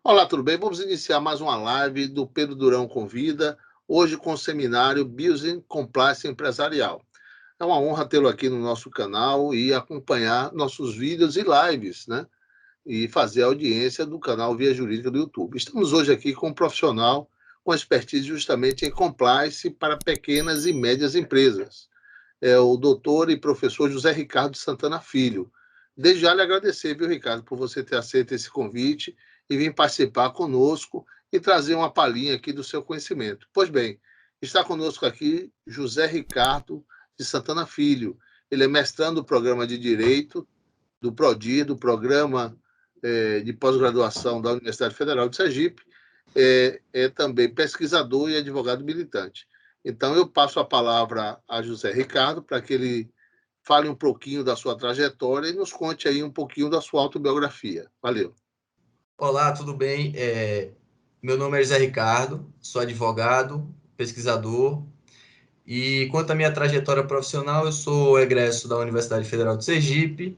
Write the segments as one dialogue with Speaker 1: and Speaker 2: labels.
Speaker 1: Olá, tudo bem? Vamos iniciar mais uma live do Pedro Durão Convida, hoje com o seminário Business Compliance Empresarial. É uma honra tê-lo aqui no nosso canal e acompanhar nossos vídeos e lives, né? E fazer a audiência do canal Via Jurídica do YouTube. Estamos hoje aqui com um profissional com expertise justamente em compliance para pequenas e médias empresas. É o doutor e professor José Ricardo Santana Filho. Desde já lhe agradecer, viu, Ricardo, por você ter aceito esse convite e vir participar conosco e trazer uma palhinha aqui do seu conhecimento. Pois bem, está conosco aqui José Ricardo de Santana Filho. Ele é mestrando do programa de Direito do PRODIR, do Programa de Pós-Graduação da Universidade Federal de Sergipe, é também pesquisador e advogado militante. Então, eu passo a palavra a José Ricardo para que ele fale um pouquinho da sua trajetória e nos conte aí um pouquinho da sua autobiografia. Valeu.
Speaker 2: Olá, tudo bem? Meu nome é José Ricardo, sou advogado, pesquisador e quanto à minha trajetória profissional, eu sou egresso da Universidade Federal de Sergipe.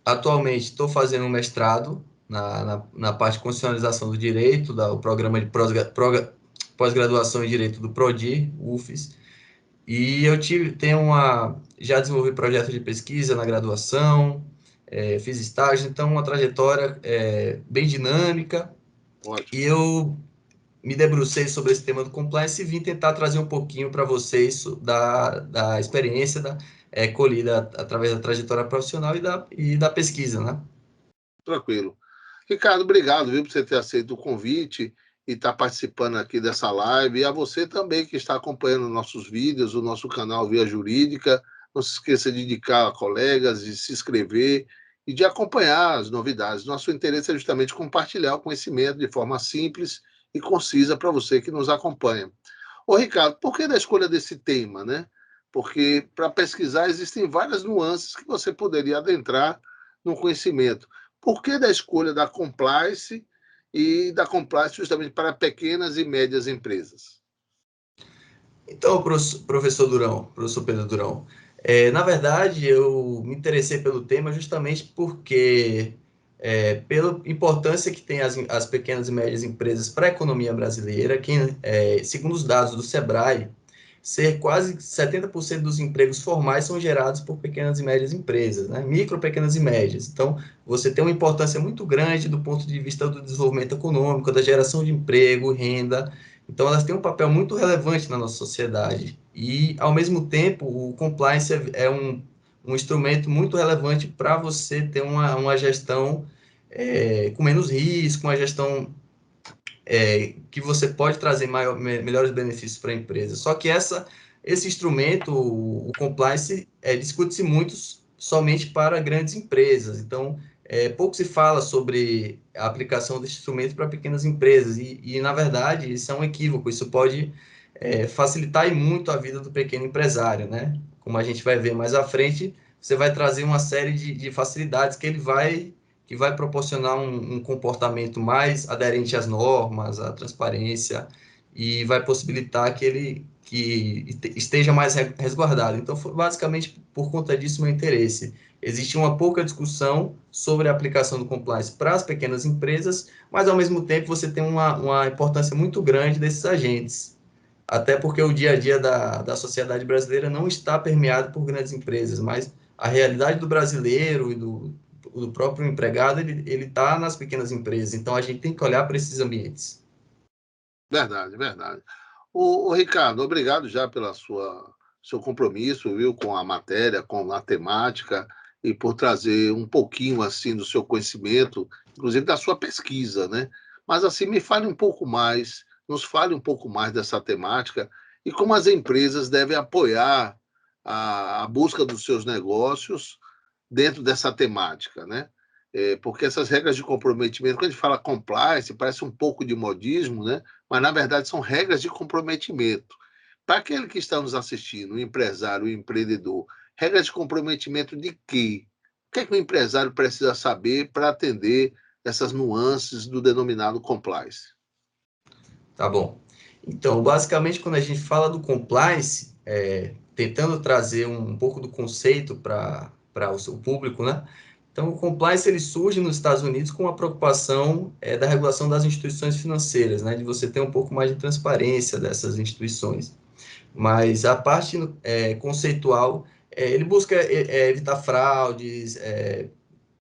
Speaker 2: Atualmente estou fazendo um mestrado na parte de constitucionalização do direito, do programa de pós-graduação em direito do PRODIR, UFES. E já desenvolvi projetos de pesquisa na graduação, fiz estágio, então uma trajetória bem dinâmica.
Speaker 1: Ótimo.
Speaker 2: E eu me debrucei sobre esse tema do compliance e vim tentar trazer um pouquinho para vocês da experiência colhida através da trajetória profissional e da pesquisa, né?
Speaker 1: Tranquilo. Ricardo, obrigado, viu, por você ter aceito o convite e estar participando aqui dessa live. E a você também que está acompanhando nossos vídeos, o nosso canal Via Jurídica. Não se esqueça de indicar a colegas, de se inscrever e de acompanhar as novidades. Nosso interesse é justamente compartilhar o conhecimento de forma simples e concisa para você que nos acompanha. Ô, Ricardo, por que da escolha desse tema, né? Porque para pesquisar existem várias nuances que você poderia adentrar no conhecimento. Por que da escolha da compliance e da compliance justamente para pequenas e médias empresas?
Speaker 2: Então, professor Pedro Durão, na verdade, eu me interessei pelo tema justamente porque, pela importância que tem as pequenas e médias empresas para a economia brasileira, segundo os dados do Sebrae, quase 70% dos empregos formais são gerados por pequenas e médias empresas, né? Micro, pequenas e médias. Então, você tem uma importância muito grande do ponto de vista do desenvolvimento econômico, da geração de emprego, renda. Então, elas têm um papel muito relevante na nossa sociedade. E, ao mesmo tempo, o compliance é um instrumento muito relevante para você ter uma gestão com menos risco, uma gestão que você pode trazer melhores benefícios para a empresa. Só que esse instrumento, o compliance, discute-se muito somente para grandes empresas. Então, pouco se fala sobre a aplicação desse instrumento para pequenas empresas. Na verdade, isso é um equívoco. Isso pode facilitar muito a vida do pequeno empresário, né? Como a gente vai ver mais à frente, você vai trazer uma série de facilidades que vai proporcionar um comportamento mais aderente às normas, à transparência, e vai possibilitar que esteja mais resguardado. Então, foi basicamente por conta disso meu interesse. Existe uma pouca discussão sobre a aplicação do compliance para as pequenas empresas, mas, ao mesmo tempo, você tem uma importância muito grande desses agentes. Até porque o dia a dia da sociedade brasileira não está permeado por grandes empresas, mas a realidade do brasileiro e do próprio empregado, ele está nas pequenas empresas. Então, a gente tem que olhar para esses ambientes.
Speaker 1: Verdade, verdade. Ô, Ricardo, obrigado já pela seu compromisso, viu, com a matéria, com a temática e por trazer um pouquinho assim do seu conhecimento, inclusive da sua pesquisa, né? Mas assim, me fale um pouco mais, nos fale um pouco mais dessa temática e como as empresas devem apoiar a busca dos seus negócios dentro dessa temática, né? Porque essas regras de comprometimento, quando a gente fala compliance, parece um pouco de modismo, né? Mas na verdade são regras de comprometimento. Para aquele que está nos assistindo, o empresário, o empreendedor, regras de comprometimento de quê? O que é que o empresário precisa saber para atender essas nuances do denominado compliance?
Speaker 2: Tá bom. Então, basicamente, quando a gente fala do compliance, tentando trazer um pouco do conceito para o seu público, né? Então, o compliance ele surge nos Estados Unidos com a preocupação da regulação das instituições financeiras, né, de você ter um pouco mais de transparência dessas instituições. Mas a parte conceitual, ele busca evitar fraudes,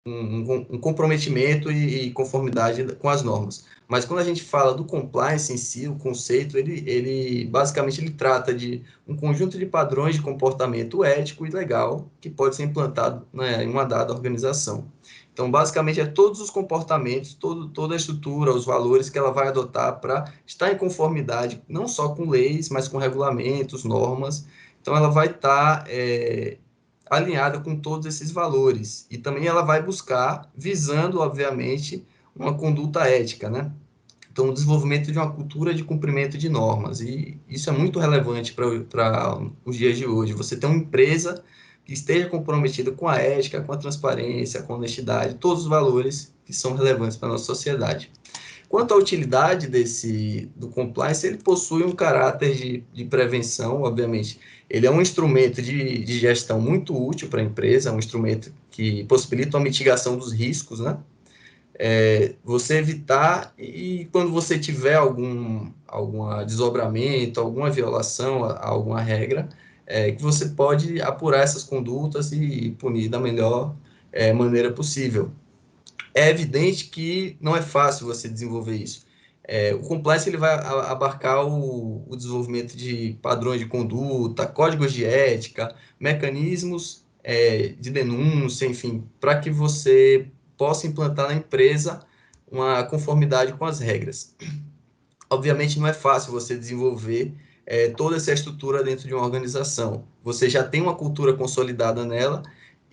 Speaker 2: um comprometimento e conformidade com as normas. Mas quando a gente fala do compliance em si, o conceito, ele basicamente ele trata de um conjunto de padrões de comportamento ético e legal que pode ser implantado, né, em uma dada organização. Então, basicamente, é todos os comportamentos, toda a estrutura, os valores que ela vai adotar para estar em conformidade, não só com leis, mas com regulamentos, normas. Então, ela vai estar alinhada com todos esses valores. E também ela vai buscar, visando, obviamente, uma conduta ética, né? Então, o desenvolvimento de uma cultura de cumprimento de normas. E isso é muito relevante para os dias de hoje. Você tem uma empresa que esteja comprometida com a ética, com a transparência, com a honestidade, todos os valores que são relevantes para a nossa sociedade. Quanto à utilidade do compliance, ele possui um caráter de prevenção, obviamente. Ele é um instrumento de gestão muito útil para a empresa, é um instrumento que possibilita a mitigação dos riscos, né? Você evitar, e quando você tiver algum desdobramento, alguma violação a alguma regra, que você pode apurar essas condutas e punir da melhor maneira possível. É evidente que não é fácil você desenvolver isso. O compliance ele vai abarcar o desenvolvimento de padrões de conduta, códigos de ética, mecanismos de denúncia, enfim, para que você possa implantar na empresa uma conformidade com as regras. Obviamente não é fácil você desenvolver toda essa estrutura dentro de uma organização. Você já tem uma cultura consolidada nela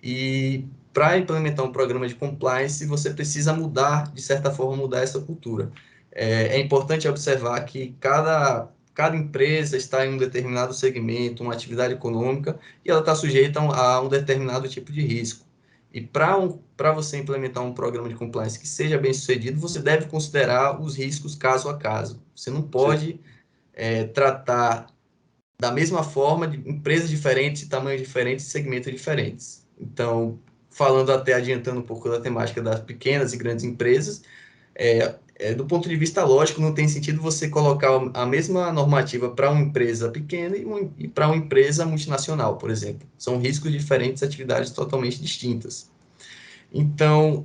Speaker 2: e para implementar um programa de compliance, você precisa mudar, de certa forma, mudar essa cultura. É importante observar que cada empresa está em um determinado segmento, uma atividade econômica, e ela está sujeita a um determinado tipo de risco. E para você implementar um programa de compliance que seja bem sucedido, você deve considerar os riscos caso a caso. Você não pode tratar da mesma forma de empresas diferentes, tamanhos diferentes, segmentos diferentes. Então, falando até adiantando um pouco da temática das pequenas e grandes empresas, do ponto de vista lógico, não tem sentido você colocar a mesma normativa para uma empresa pequena e para uma empresa multinacional, por exemplo. São riscos diferentes, atividades totalmente distintas. Então,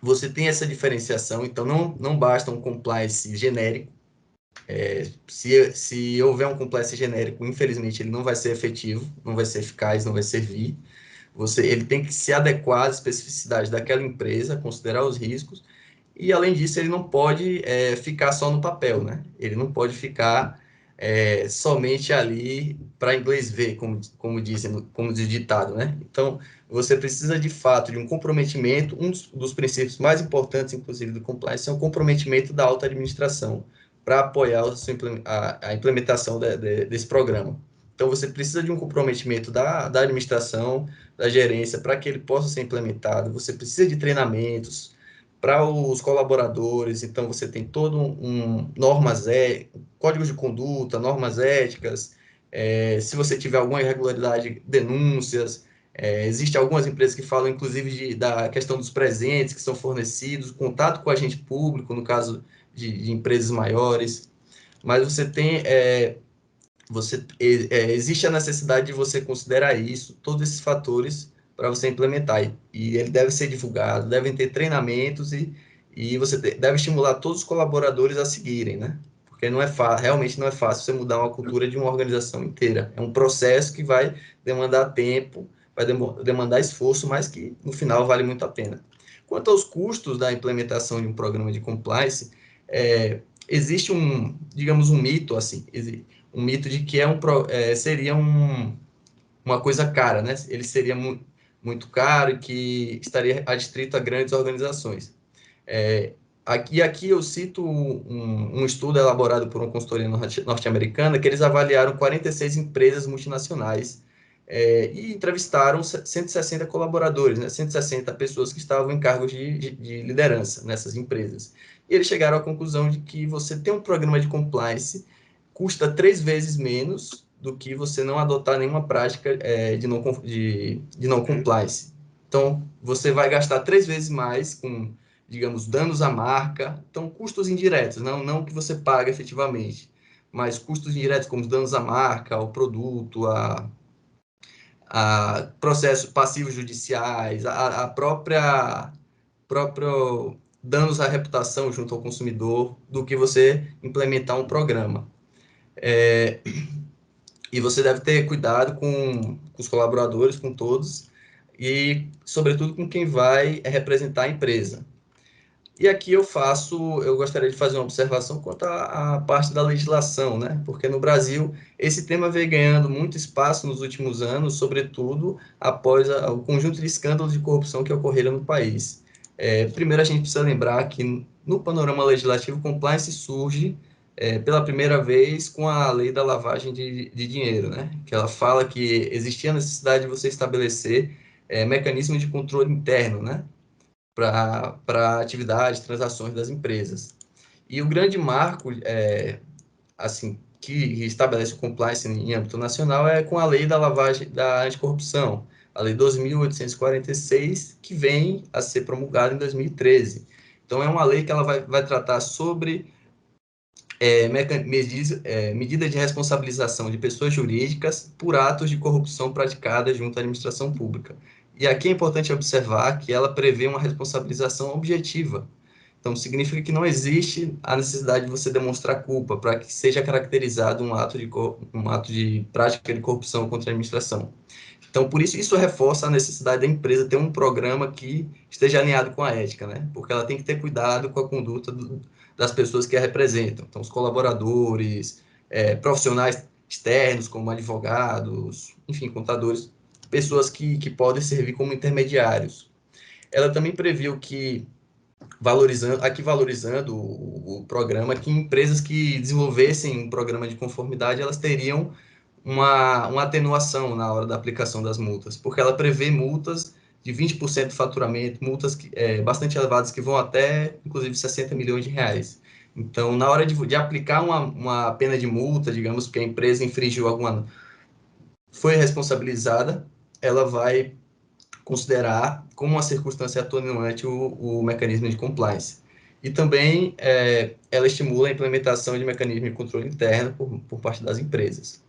Speaker 2: você tem essa diferenciação, então não basta um compliance genérico. Se houver um compliance genérico, infelizmente, ele não vai ser efetivo, não vai ser eficaz, não vai servir. Ele tem que se adequar às especificidades daquela empresa, considerar os riscos, e, além disso, ele não pode ficar só no papel, né? Ele não pode ficar somente ali para inglês ver, como diz o ditado, né? Então, você precisa, de fato, de um comprometimento. Um dos princípios mais importantes, inclusive, do compliance é o comprometimento da alta administração para apoiar a implementação desse programa. Então, você precisa de um comprometimento da administração, da gerência, para que ele possa ser implementado. Você precisa de treinamentos para os colaboradores, então você tem todo normas, códigos de conduta, normas éticas, se você tiver alguma irregularidade, denúncias. Existem algumas empresas que falam, inclusive, da questão dos presentes que são fornecidos, contato com o agente público, no caso de empresas maiores, mas você tem... existe a necessidade de você considerar isso, todos esses fatores, para você implementar. E ele deve ser divulgado, devem ter treinamentos e você deve estimular todos os colaboradores a seguirem, né? Porque realmente não é fácil você mudar uma cultura de uma organização inteira. É um processo que vai demandar tempo, vai demandar esforço, mas que no final vale muito a pena. Quanto aos custos da implementação de um programa de compliance, existe digamos, um mito, assim, um mito de que seria uma coisa cara, né? Ele seria muito caro e que estaria adstrito a grandes organizações. Aqui eu cito um estudo elaborado por uma consultoria norte-americana que eles avaliaram 46 empresas multinacionais e entrevistaram 160 colaboradores, né? 160 pessoas que estavam em cargos de liderança nessas empresas. E eles chegaram à conclusão de que você ter um programa de compliance custa 3 vezes menos do que você não adotar nenhuma prática de não compliance. Então, você vai gastar 3 vezes mais com, digamos, danos à marca. Então, custos indiretos, não que você paga efetivamente, mas custos indiretos como danos à marca, ao produto, a processos passivos judiciais, a próprio danos à reputação junto ao consumidor, do que você implementar um programa. E você deve ter cuidado com os colaboradores, com todos, e, sobretudo, com quem vai representar a empresa. E aqui eu gostaria de fazer uma observação quanto à parte da legislação, né? Porque no Brasil esse tema vem ganhando muito espaço nos últimos anos, sobretudo após o conjunto de escândalos de corrupção que ocorreram no país. Primeiro, a gente precisa lembrar que no panorama legislativo, compliance surge pela primeira vez com a lei da lavagem de dinheiro, né? Que ela fala que existia a necessidade de você estabelecer mecanismos de controle interno, né? Para atividades, transações das empresas. E o grande marco, assim, que estabelece o compliance em âmbito nacional é com a lei da lavagem da anticorrupção, a lei 2.846, que vem a ser promulgada em 2013. Então, é uma lei que ela vai tratar sobre medidas de responsabilização de pessoas jurídicas por atos de corrupção praticadas junto à administração pública. E aqui é importante observar que ela prevê uma responsabilização objetiva. Então, significa que não existe a necessidade de você demonstrar culpa para que seja caracterizado um ato de prática de corrupção contra a administração. Então, por isso reforça a necessidade da empresa ter um programa que esteja alinhado com a ética, né? Porque ela tem que ter cuidado com a conduta das pessoas que a representam. Então, os colaboradores, profissionais externos, como advogados, enfim, contadores, pessoas que podem servir como intermediários. Ela também previu que, valorizando o programa, que empresas que desenvolvessem um programa de conformidade, elas teriam uma atenuação na hora da aplicação das multas, porque ela prevê multas de 20% do faturamento, multas bastante elevadas que vão até, inclusive, 60 milhões de reais. Então, na hora de aplicar uma pena de multa, digamos que a empresa infringiu foi responsabilizada, ela vai considerar como uma circunstância atenuante o mecanismo de compliance. E também ela estimula a implementação de mecanismos de controle interno por parte das empresas.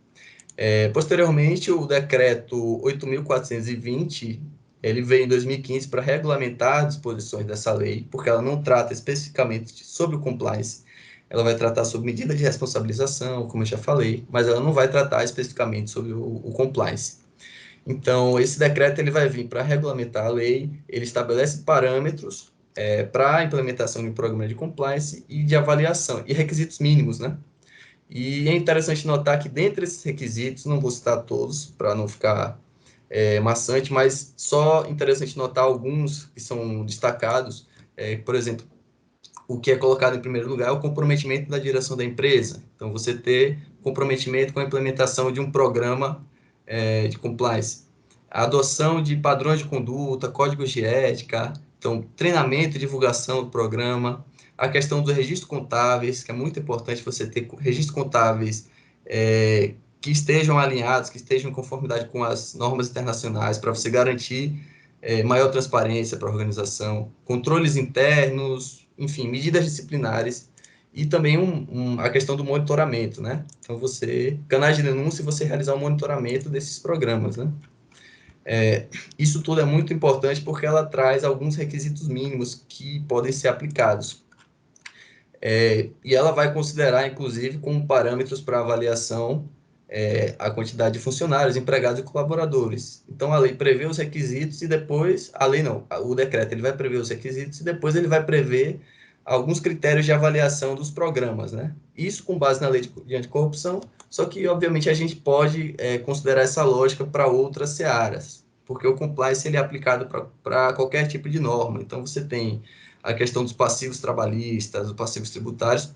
Speaker 2: Posteriormente, o decreto 8.420, ele veio em 2015 para regulamentar as disposições dessa lei, porque ela não trata especificamente sobre o compliance, ela vai tratar sobre medida de responsabilização, como eu já falei, mas ela não vai tratar especificamente sobre o compliance. Então, esse decreto ele vai vir para regulamentar a lei, ele estabelece parâmetros para a implementação de um programa de compliance e de avaliação, e requisitos mínimos, né? E é interessante notar que, dentre esses requisitos, não vou citar todos para não ficar maçante, mas só interessante notar alguns que são destacados. Por exemplo, o que é colocado em primeiro lugar é o comprometimento da direção da empresa. Então, você ter comprometimento com a implementação de um programa de compliance. A adoção de padrões de conduta, códigos de ética, então, treinamento e divulgação do programa, a questão dos registros contábeis, que é muito importante você ter registros contábeis que estejam alinhados, que estejam em conformidade com as normas internacionais, para você garantir maior transparência para a organização, controles internos, enfim, medidas disciplinares, e também a questão do monitoramento, né? Então, canais de denúncia e você realizar o monitoramento desses programas, né? Isso tudo é muito importante porque ela traz alguns requisitos mínimos que podem ser aplicados. E ela vai considerar, inclusive, como parâmetros para avaliação a quantidade de funcionários, empregados e colaboradores. Então, a lei prevê os requisitos e depois... A lei não, o decreto ele vai prever os requisitos e depois ele vai prever alguns critérios de avaliação dos programas, né? Isso com base na lei de anticorrupção, só que, obviamente, a gente pode considerar essa lógica para outras searas, porque o compliance ele é aplicado para qualquer tipo de norma. Então, você tem a questão dos passivos trabalhistas, dos passivos tributários,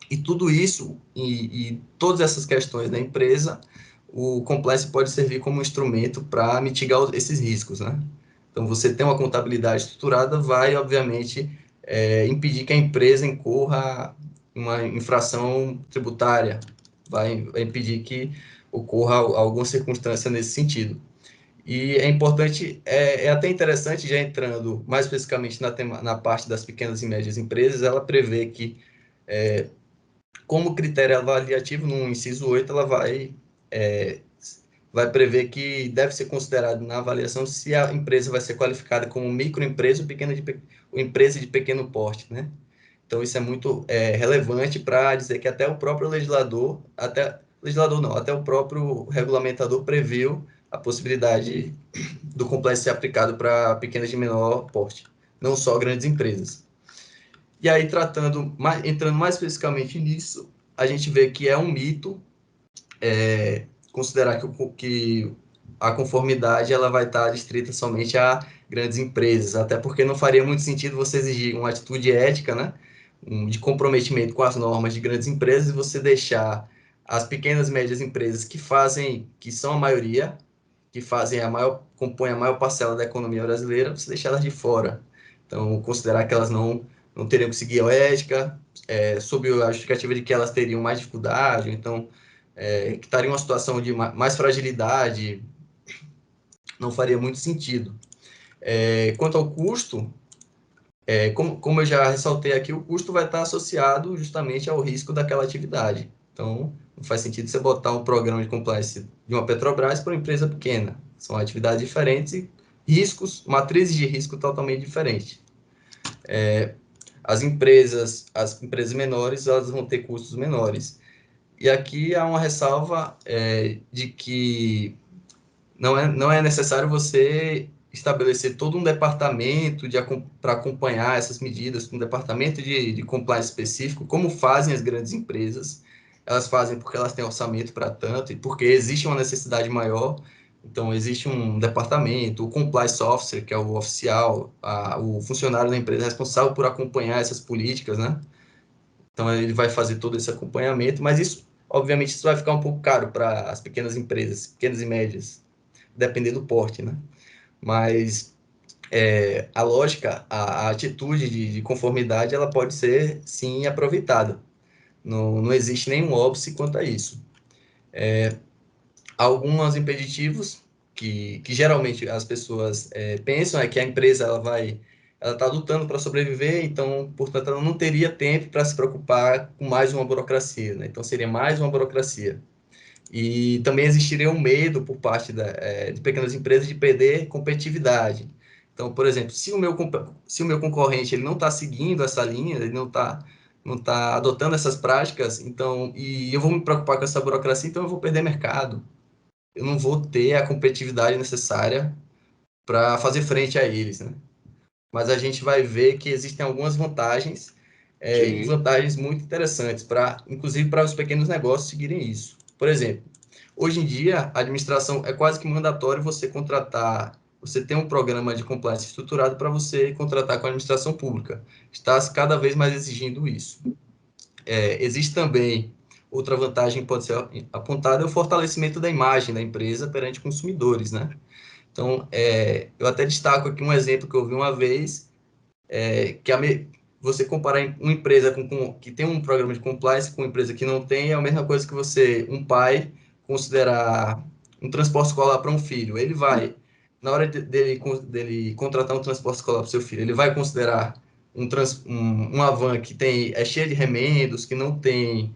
Speaker 2: e tudo isso, e todas essas questões da empresa, o compliance pode servir como instrumento para mitigar esses riscos, né? Então, você tem uma contabilidade estruturada, vai, obviamente, impedir que a empresa incorra uma infração tributária, vai impedir que ocorra alguma circunstância nesse sentido. E é importante, é até interessante, já entrando mais especificamente na parte das pequenas e médias empresas, ela prevê que, como critério avaliativo, no inciso 8 ela vai prever que deve ser considerado na avaliação se a empresa vai ser qualificada como microempresa ou empresa de pequeno porte, né? Então, isso é muito relevante para dizer que até o próprio legislador não, até o próprio regulamentador previu a possibilidade do compliance ser aplicado para pequenas de menor porte, não só grandes empresas. E aí, entrando mais especificamente nisso, a gente vê que é um mito considerar que a conformidade ela vai estar restrita somente a grandes empresas, até porque não faria muito sentido você exigir uma atitude ética, né, de comprometimento com as normas de grandes empresas e você deixar as pequenas e médias empresas que são a maioria, compõem a maior parcela da economia brasileira, você deixar elas de fora. Então, considerar que elas não teriam que seguir a ética, sob a justificativa de que elas teriam mais dificuldade, então que estaria em uma situação de mais fragilidade, não faria muito sentido. Quanto ao custo, como eu já ressaltei aqui, o custo vai estar associado justamente ao risco daquela atividade. Então, não faz sentido você botar um programa de compliance de uma Petrobras para uma empresa pequena. São atividades diferentes e riscos, matrizes de risco totalmente diferentes. As empresas menores, elas vão ter custos menores. E aqui há uma ressalva de que não é necessário você estabelecer todo um departamento para acompanhar essas medidas, um departamento de compliance específico, como fazem as grandes empresas. Elas fazem porque elas têm orçamento para tanto e porque existe uma necessidade maior. Então, existe um departamento, o compliance officer, que é o oficial, o funcionário da empresa responsável por acompanhar essas políticas, né? Então, ele vai fazer todo esse acompanhamento, mas isso, obviamente, isso vai ficar um pouco caro para as pequenas empresas, pequenas e médias, depender do porte, né? Mas a lógica, a atitude de conformidade, ela pode ser, sim, aproveitada. Não existe nenhum óbice quanto a isso. Alguns impeditivos que geralmente as pessoas pensam é que a empresa ela está lutando para sobreviver, então, portanto, ela não teria tempo para se preocupar com mais uma burocracia, né? Então, seria mais uma burocracia. E também existiria um medo por parte de pequenas empresas de perder competitividade. Então, por exemplo, se o meu concorrente ele não está seguindo essa linha, ele não tá adotando essas práticas, então, e eu vou me preocupar com essa burocracia, então eu vou perder mercado. Eu não vou ter a competitividade necessária para fazer frente a eles, né? Mas a gente vai ver que existem algumas vantagens e vantagens muito interessantes inclusive para os pequenos negócios seguirem isso. Por exemplo, hoje em dia, a administração é quase que mandatório você ter um programa de compliance estruturado para você contratar com a administração pública. Está cada vez mais exigindo isso. Existe também outra vantagem que pode ser apontada, é o fortalecimento da imagem da empresa perante consumidores, né? Então, eu até destaco aqui um exemplo que eu vi uma vez, você comparar uma empresa que tem um programa de compliance com uma empresa que não tem, é a mesma coisa que um pai, considerar um transporte escolar para um filho. Ele vai, na hora dele contratar um transporte escolar para o seu filho, ele vai considerar uma van que é cheia de remendos, que não tem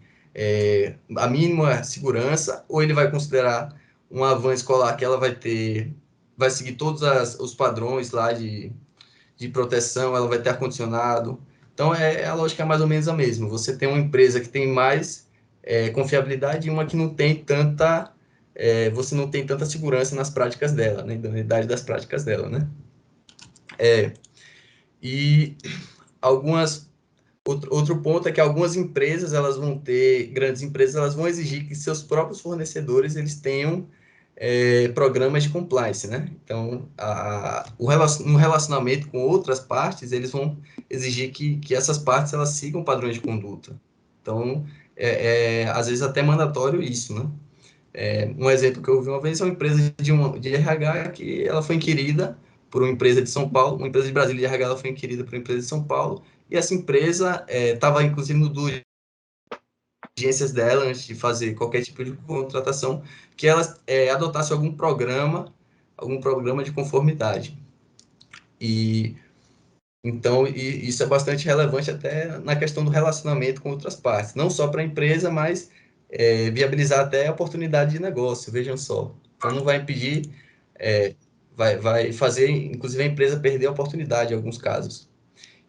Speaker 2: a mínima segurança, ou ele vai considerar uma van escolar que ela vai seguir todos os padrões lá de proteção, ela vai ter ar-condicionado. Então, a lógica é mais ou menos a mesma. Você tem uma empresa que tem mais confiabilidade e uma que não tem você não tem tanta segurança nas práticas dela, né? Na unidade das práticas dela, né? E outro ponto é que algumas empresas, grandes empresas, elas vão exigir que seus próprios fornecedores, eles tenham programas de compliance, né? Então, no relacionamento com outras partes, eles vão exigir que essas partes elas sigam padrões de conduta. Então, às vezes até mandatório isso, né? Um exemplo que eu vi uma vez é uma empresa de RH que ela foi inquirida por uma empresa de São Paulo, uma empresa de Brasília de RH, ela foi inquirida por uma empresa de São Paulo, e essa empresa estava, inclusive, no due diligências dela, antes de fazer qualquer tipo de contratação, que ela adotasse algum programa algum programa de conformidade. Então, isso é bastante relevante até na questão do relacionamento com outras partes, não só para a empresa, mas viabilizar até a oportunidade de negócio, vejam só. Então, não vai impedir, vai fazer, inclusive, a empresa perder a oportunidade em alguns casos.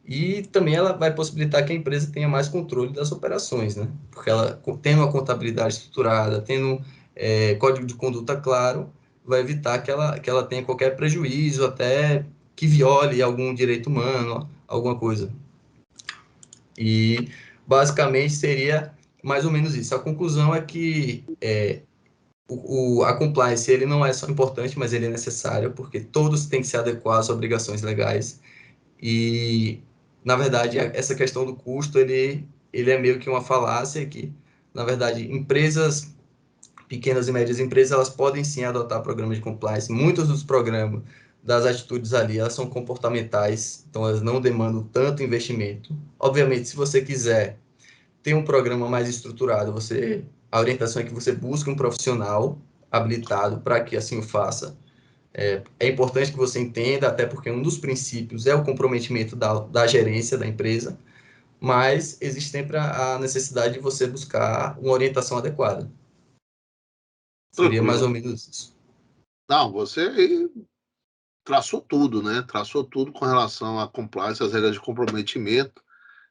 Speaker 2: E também ela vai possibilitar que a empresa tenha mais controle das operações, né? Porque ela, tendo uma contabilidade estruturada, tendo código de conduta claro, vai evitar que ela tenha qualquer prejuízo, até que viole algum direito humano, alguma coisa. E, basicamente, seria mais ou menos isso. A conclusão é que a compliance ele não é só importante, mas ele é necessário, porque todos têm que se adequar às obrigações legais. E, na verdade, essa questão do custo, ele é meio que uma falácia que, na verdade, empresas, pequenas e médias empresas, elas podem sim adotar programas de compliance. Muitos dos programas, das atitudes ali, elas são comportamentais, então elas não demandam tanto investimento. Obviamente, se você quiser ter um programa mais estruturado, a orientação é que você busque um profissional habilitado para que assim o faça. É importante que você entenda, até porque um dos princípios é o comprometimento da gerência da empresa, mas existe sempre a necessidade de você buscar uma orientação adequada. Seria mais ou
Speaker 1: Tranquilo.
Speaker 2: menos isso.
Speaker 1: Não, você aí traçou tudo, né? Traçou tudo com relação à compliance, às regras de comprometimento.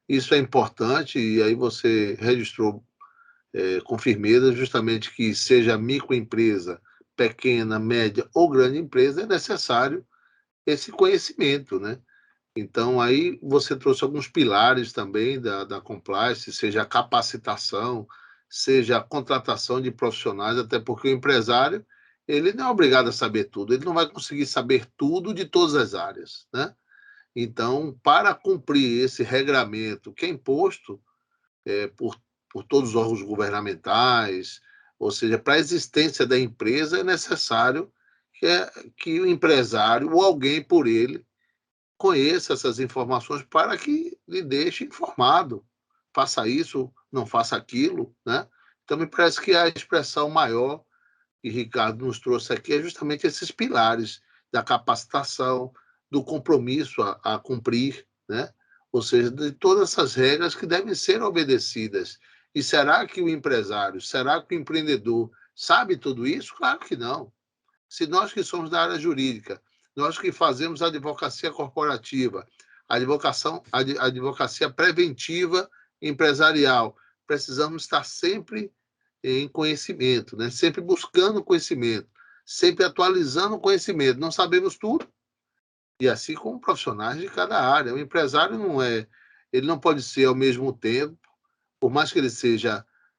Speaker 1: Isso é importante e aí você registrou com firmeza justamente que seja microempresa, pequena, média ou grande empresa, é necessário esse conhecimento, né? Então, aí você trouxe alguns pilares também da compliance, seja a capacitação, seja a contratação de profissionais, até porque o empresário, ele não é obrigado a saber tudo, ele não vai conseguir saber tudo de todas as áreas, né? Então, para cumprir esse regramento que é imposto por todos os órgãos governamentais, ou seja, para a existência da empresa é necessário que o empresário ou alguém por ele conheça essas informações para que lhe deixe informado. Faça isso, não faça aquilo, né? Então, me parece que a expressão maior que Ricardo nos trouxe aqui é justamente esses pilares da capacitação, do compromisso a cumprir, né? Ou seja, de todas essas regras que devem ser obedecidas. E será que o empresário, será que o empreendedor sabe tudo isso? Claro que não. Se nós que somos da área jurídica, nós que fazemos a advocacia corporativa, a advocacia preventiva empresarial, precisamos estar sempre em conhecimento, né? Sempre buscando conhecimento, sempre atualizando o conhecimento. Não sabemos tudo, e assim como profissionais de cada área. O empresário ele não pode ser ao mesmo tempo, por mais que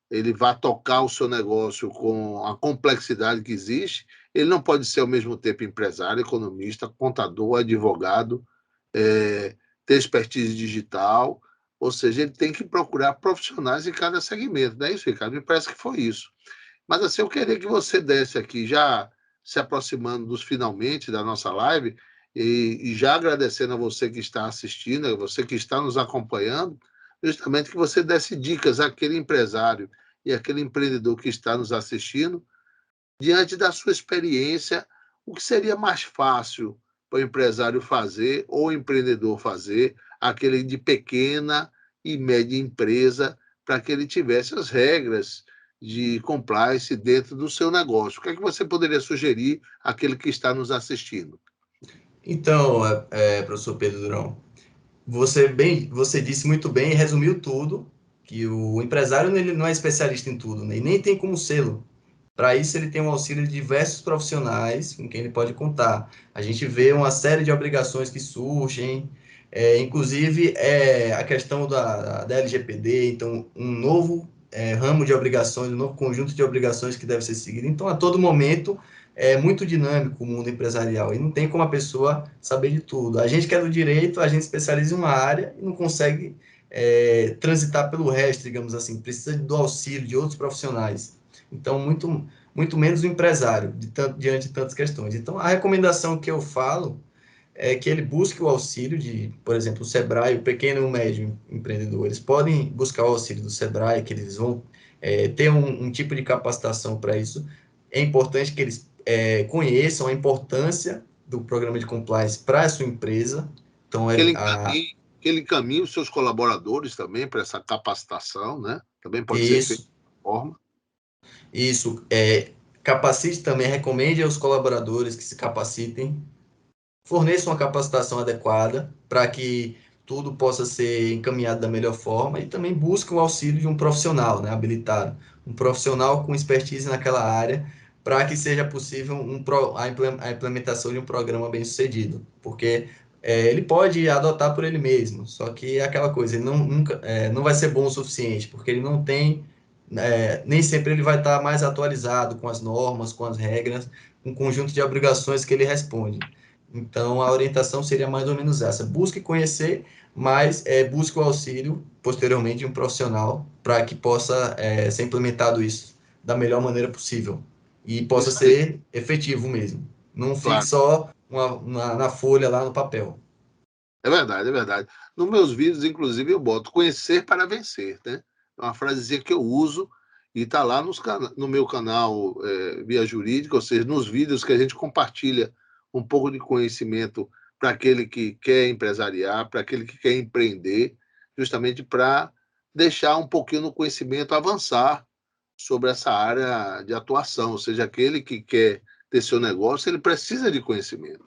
Speaker 1: ele vá tocar o seu negócio com a complexidade que existe, ele não pode ser ao mesmo tempo empresário, economista, contador, advogado, ter expertise digital, ou seja, ele tem que procurar profissionais em cada segmento, não é isso, Ricardo? Me parece que foi isso. Mas assim, eu queria que você desse aqui, já se aproximando dos finalmente da nossa live, e já agradecendo a você que está assistindo, a você que está nos acompanhando, justamente que você desse dicas àquele empresário e àquele empreendedor que está nos assistindo, diante da sua experiência, o que seria mais fácil para o empresário fazer ou o empreendedor fazer, aquele de pequena e média empresa, para que ele tivesse as regras de compliance dentro do seu negócio. O que é que você poderia sugerir àquele que está nos assistindo?
Speaker 2: Então, professor Pedro Durão, você disse muito bem e resumiu tudo, que o empresário ele não é especialista em tudo, né? E nem tem como sê-lo. Para isso, ele tem o auxílio de diversos profissionais com quem ele pode contar. A gente vê uma série de obrigações que surgem, inclusive a questão da LGPD, então, um novo ramo de obrigações, um novo conjunto de obrigações que deve ser seguido. Então, a todo momento, é muito dinâmico o mundo empresarial e não tem como a pessoa saber de tudo. A gente que é do direito, a gente especializa em uma área e não consegue transitar pelo resto, digamos assim, precisa do auxílio de outros profissionais. Então, muito menos o empresário, diante de tantas questões. Então, a recomendação que eu falo é que ele busque o auxílio de, por exemplo, o Sebrae, o pequeno e o médio empreendedor. Eles podem buscar o auxílio do Sebrae, que eles vão ter um tipo de capacitação para isso. É importante que eles conheçam a importância do programa de compliance para a sua empresa. Então,
Speaker 1: que ele encaminhe os seus colaboradores também para essa capacitação, né? Também pode ser feito
Speaker 2: isso,
Speaker 1: dessa forma.
Speaker 2: isso. Capacite também, recomende aos colaboradores que se capacitem, forneça uma capacitação adequada para que tudo possa ser encaminhado da melhor forma e também busque o auxílio de um profissional, né, habilitado, um profissional com expertise naquela área, para que seja possível a implementação de um programa bem sucedido, porque ele pode adotar por ele mesmo, só que é aquela coisa, ele não vai ser bom o suficiente, porque ele não tem, nem sempre ele vai estar mais atualizado com as normas, com as regras, com o conjunto de obrigações que ele responde. Então, a orientação seria mais ou menos essa. Busque conhecer, mas busque o auxílio, posteriormente, de um profissional para que possa ser implementado isso da melhor maneira possível e possa
Speaker 1: Isso aí,
Speaker 2: ser efetivo mesmo. Não fique
Speaker 1: claro.
Speaker 2: só na folha, lá no papel.
Speaker 1: É verdade, é verdade. Nos meus vídeos, inclusive, eu boto conhecer para vencer, né? É uma frasezinha que eu uso e está lá no meu canal Via Jurídica, ou seja, nos vídeos que a gente compartilha um pouco de conhecimento para aquele que quer empresariar, para aquele que quer empreender, justamente para deixar um pouquinho no conhecimento avançar sobre essa área de atuação, ou seja, aquele que quer ter seu negócio, ele precisa de conhecimento.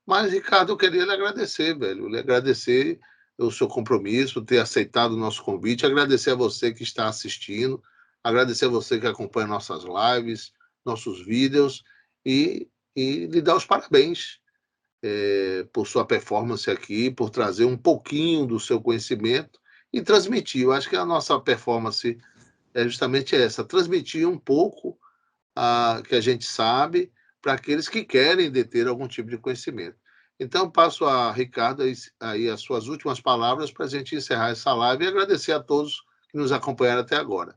Speaker 1: Mas, Ricardo, eu queria lhe agradecer, velho. Lhe agradecer o seu compromisso, ter aceitado o nosso convite, agradecer a você que está assistindo, agradecer a você que acompanha nossas lives, nossos vídeos e lhe dar os parabéns por sua performance aqui, por trazer um pouquinho do seu conhecimento e transmitir. Eu acho que a nossa performance é justamente essa, transmitir um pouco que a gente sabe para aqueles que querem deter algum tipo de conhecimento. Então, passo a Ricardo aí as suas últimas palavras para a gente encerrar essa live e agradecer a todos que nos acompanharam até agora.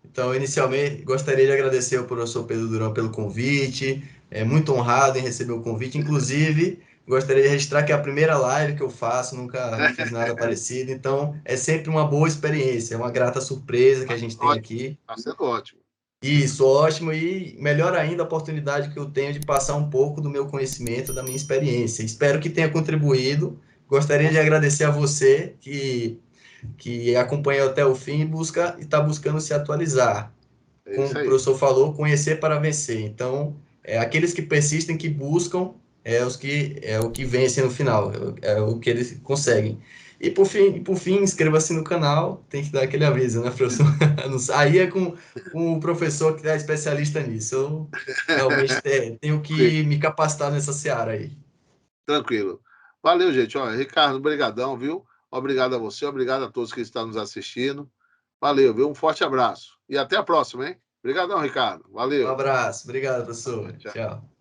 Speaker 2: Então, inicialmente, gostaria de agradecer ao professor Pedro Durão pelo convite. É muito honrado em receber o convite. Inclusive, gostaria de registrar que é a primeira live que eu faço, nunca fiz nada parecido. Então, é sempre uma boa experiência, é uma grata surpresa que a gente tem
Speaker 1: Ótimo,
Speaker 2: aqui.
Speaker 1: está sendo ótimo.
Speaker 2: Isso, ótimo. E melhor ainda a oportunidade que eu tenho de passar um pouco do meu conhecimento, da minha experiência. Espero que tenha contribuído. Gostaria de agradecer a você que acompanhou até o fim e está buscando se atualizar.
Speaker 1: É
Speaker 2: Como
Speaker 1: isso
Speaker 2: o
Speaker 1: aí.
Speaker 2: professor falou, conhecer para vencer. Então, aqueles que persistem, que buscam, é o que vence no final, é o que eles conseguem. E por fim, inscreva-se no canal, tem que dar aquele aviso, né, professor? Aí é com o professor que é especialista nisso. Eu realmente tenho que me capacitar nessa seara aí.
Speaker 1: Tranquilo. Valeu, gente. Olha, Ricardo, brigadão, viu? Obrigado a você, obrigado a todos que estão nos assistindo. Valeu, viu? Um forte abraço. E até a próxima, hein? Obrigadão, Ricardo.
Speaker 2: Um
Speaker 1: Valeu.
Speaker 2: abraço, obrigado, professor.
Speaker 1: Tchau.
Speaker 2: Tchau.